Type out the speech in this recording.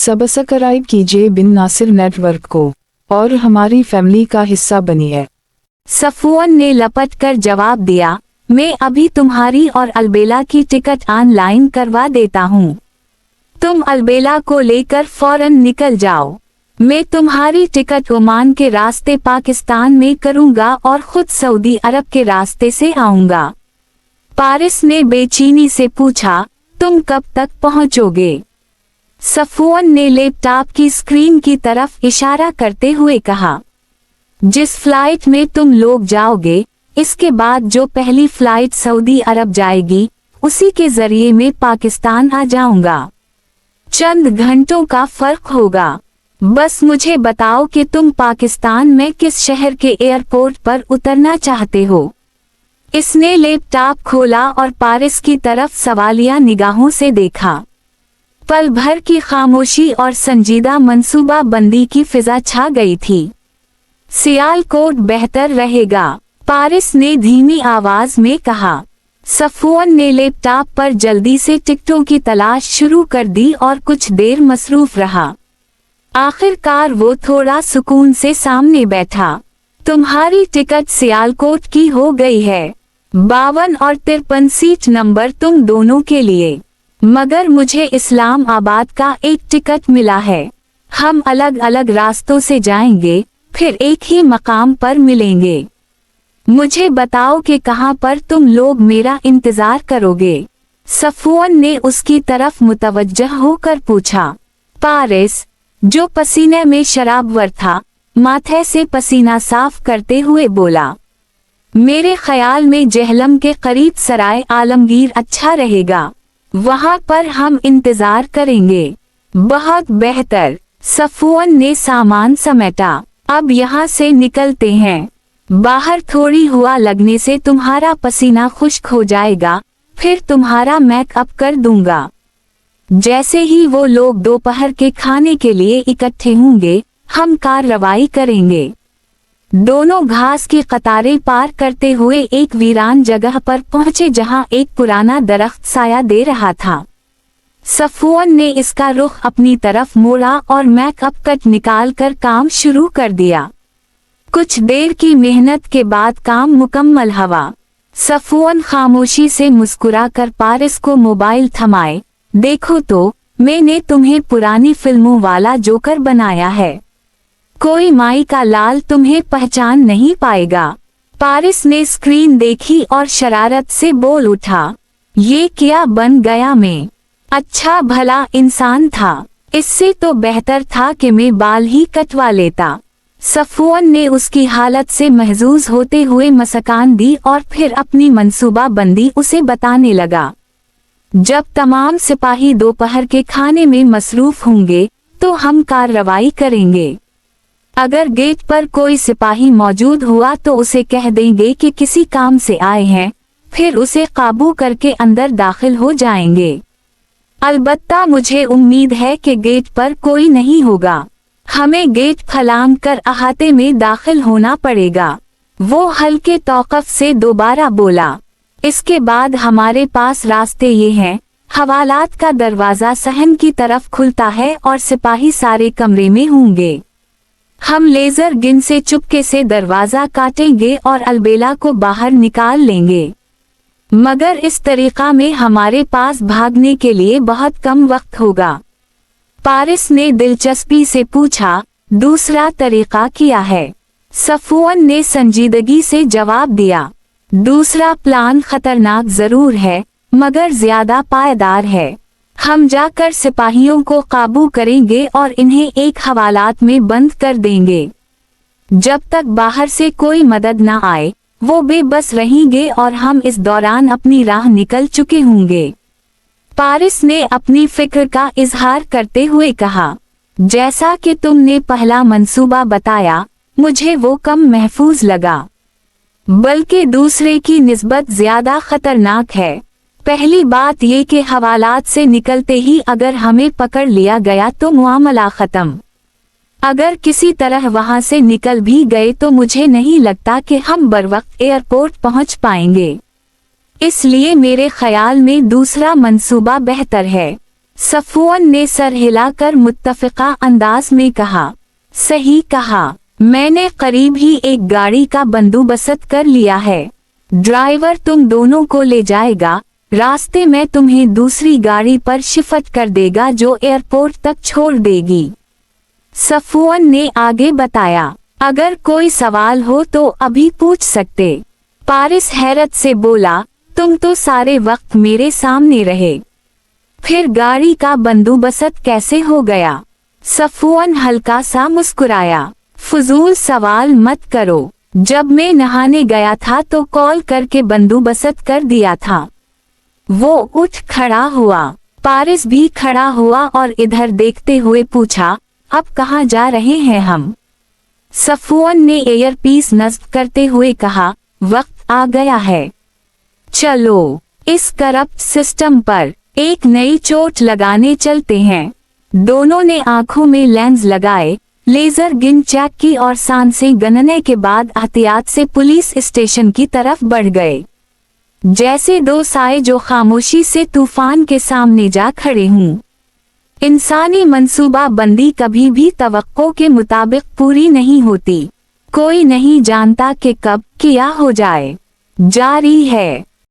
Subscribe कीजिए बिन Nasir network को और हमारी फैमिली का हिस्सा बनिए। सफवान ने लपट कर जवाब दिया, मैं अभी तुम्हारी और अलबेला की टिकट ऑनलाइन करवा देता हूँ। तुम अलबेला को लेकर फौरन निकल जाओ। मैं तुम्हारी टिकट ओमान के रास्ते पाकिस्तान में करूँगा और खुद सऊदी अरब के रास्ते से आऊँगा। पारिस ने बेचैनी से पूछा, तुम कब तक पहुँचोगे? सफवान ने लैपटॉप की स्क्रीन की तरफ इशारा करते हुए कहा, जिस फ्लाइट में तुम लोग जाओगे, इसके बाद जो पहली फ्लाइट सऊदी अरब जाएगी, उसी के जरिए मैं पाकिस्तान आ जाऊंगा। चंद घंटों का फर्क होगा। बस मुझे बताओ कि तुम पाकिस्तान में किस शहर के एयरपोर्ट पर उतरना चाहते हो। इसने लैपटॉप खोला और पारिस की तरफ सवालिया निगाहों से देखा। पल भर की खामोशी और संजीदा मंसूबा बंदी की फिजा छा गई थी। सियालकोट बेहतर रहेगा, पारिस ने धीमी आवाज में कहा। सफवान ने लैपटॉप पर जल्दी से टिकटों की तलाश शुरू कर दी और कुछ देर मसरूफ रहा। आखिरकार वो थोड़ा सुकून से सामने बैठा। तुम्हारी टिकट सियालकोट की हो गई है। 52 और 53 सीट नंबर तुम दोनों के लिए। मगर मुझे इस्लामाबाद का एक टिकट मिला है। हम अलग अलग रास्तों से जाएंगे, फिर एक ही मकाम पर मिलेंगे। मुझे बताओ कि कहाँ पर तुम लोग मेरा इंतजार करोगे। सफवान ने उसकी तरफ मुतवज्जह होकर पूछा। पारिस, जो पसीने में शराबवर था, माथे से पसीना साफ करते हुए बोला, मेरे ख्याल में जहलम के करीब सराय आलमगीर अच्छा रहेगा। वहाँ पर हम इंतजार करेंगे। बहुत बेहतर। सफवान ने सामान समेटा। अब यहाँ से निकलते हैं। बाहर थोड़ी हवा लगने से तुम्हारा पसीना खुश्क हो जाएगा, फिर तुम्हारा मेकअप कर दूंगा। जैसे ही वो लोग दोपहर के खाने के लिए इकट्ठे होंगे, हम कार्रवाई करेंगे। दोनों घास की कतारें पार करते हुए एक वीरान जगह पर पहुंचे जहां एक पुराना दरख्त साया दे रहा था। सफवान ने इसका रुख अपनी तरफ मोड़ा और मेकअप कट निकाल कर काम शुरू कर दिया। कुछ देर की मेहनत के बाद काम मुकम्मल हुआ। सफवान खामोशी से मुस्कुराकर पारिस को मोबाइल थमाए, देखो तो, मैंने तुम्हें पुरानी फिल्मों वाला जोकर बनाया है। कोई माई का लाल तुम्हें पहचान नहीं पाएगा। पारिस ने स्क्रीन देखी और शरारत से बोल उठा, ये क्या बन गया मैं? अच्छा भला इंसान था। इससे तो बेहतर था कि मैं बाल ही कटवा लेता। सफवान ने उसकी हालत से महजूज होते हुए मसकान दी और फिर अपनी मंसूबा बंदी उसे बताने लगा। जब तमाम सिपाही दोपहर के खाने में मसरूफ होंगे, तो हम कार्रवाई करेंगे। अगर गेट पर कोई सिपाही मौजूद हुआ तो उसे कह देंगे कि किसी काम से आए हैं, फिर उसे काबू करके अंदर दाखिल हो जाएंगे। अलबत्ता मुझे उम्मीद है कि गेट पर कोई नहीं होगा। हमें गेट फलांग कर अहाते में दाखिल होना पड़ेगा। वो हल्के तौक़ुफ़ से दोबारा बोला, इसके बाद हमारे पास रास्ते ये हैं। हवालात का दरवाज़ा सहन की तरफ खुलता है और सिपाही सारे कमरे में होंगे। हम लेजर गन से चुपके से दरवाज़ा काटेंगे और अलबेला को बाहर निकाल लेंगे। मगर इस तरीक़ा में हमारे पास भागने के लिए बहुत कम वक्त होगा। पारिस ने दिलचस्पी से पूछा, दूसरा तरीक़ा क्या है? सफवान ने संजीदगी से जवाब दिया, दूसरा प्लान खतरनाक जरूर है, मगर ज्यादा पायदार है। हम जाकर सिपाहियों को काबू करेंगे और इन्हें एक हवालात में बंद कर देंगे। जब तक बाहर से कोई मदद न आए, वो बेबस रहेंगे और हम इस दौरान अपनी राह निकल चुके होंगे। पारिस ने अपनी फिक्र का इजहार करते हुए कहा, जैसा कि तुमने पहला मंसूबा बताया, मुझे वो कम महफूज लगा, बल्कि दूसरे की निस्बत ज्यादा खतरनाक है। पहली बात ये कि हवालात से निकलते ही अगर हमें पकड़ लिया गया तो मामला खत्म। अगर किसी तरह वहां से निकल भी गए तो मुझे नहीं लगता कि हम बरवक्त एयरपोर्ट पहुंच पाएंगे। इसलिए मेरे ख्याल में दूसरा मंसूबा बेहतर है। सफवान ने सर हिलाकर मुत्तफ़िक़ा अंदाज में कहा, सही कहा, मैंने करीब ही एक गाड़ी का बंदोबस्त कर लिया है। ड्राइवर तुम दोनों को ले जाएगा, रास्ते में तुम्हें दूसरी गाड़ी पर शिफ्ट कर देगा जो एयरपोर्ट तक छोड़ देगी। सफवान ने आगे बताया, अगर कोई सवाल हो तो अभी पूछ सकते। पारिस हैरत से बोला, तुम तो सारे वक्त मेरे सामने रहे, फिर गाड़ी का बंदोबस्त कैसे हो गया? सफवान हल्का सा मुस्कुराया, फजूल सवाल मत करो, जब मैं नहाने गया था तो कॉल करके बंदोबस्त कर दिया था। वो उठ खड़ा हुआ, पारिस भी खड़ा हुआ और इधर देखते हुए पूछा, अब कहाँ जा रहे हैं हम? सफवान ने एयरपीस नस्ब करते हुए कहा, वक्त आ गया है, चलो इस करप्ट सिस्टम पर एक नई चोट लगाने चलते हैं। दोनों ने आंखों में लेंस लगाए, लेजर गिन चेक की और सांसें गिनने के बाद एहतियात से पुलिस स्टेशन की तरफ बढ़ गए, जैसे दो साए जो खामोशी से तूफान के सामने जा खड़े हों। इंसानी मंसूबा बंदी कभी भी तवक्को के मुताबिक पूरी नहीं होती, कोई नहीं जानता कि कब क्या हो जाए। जारी है।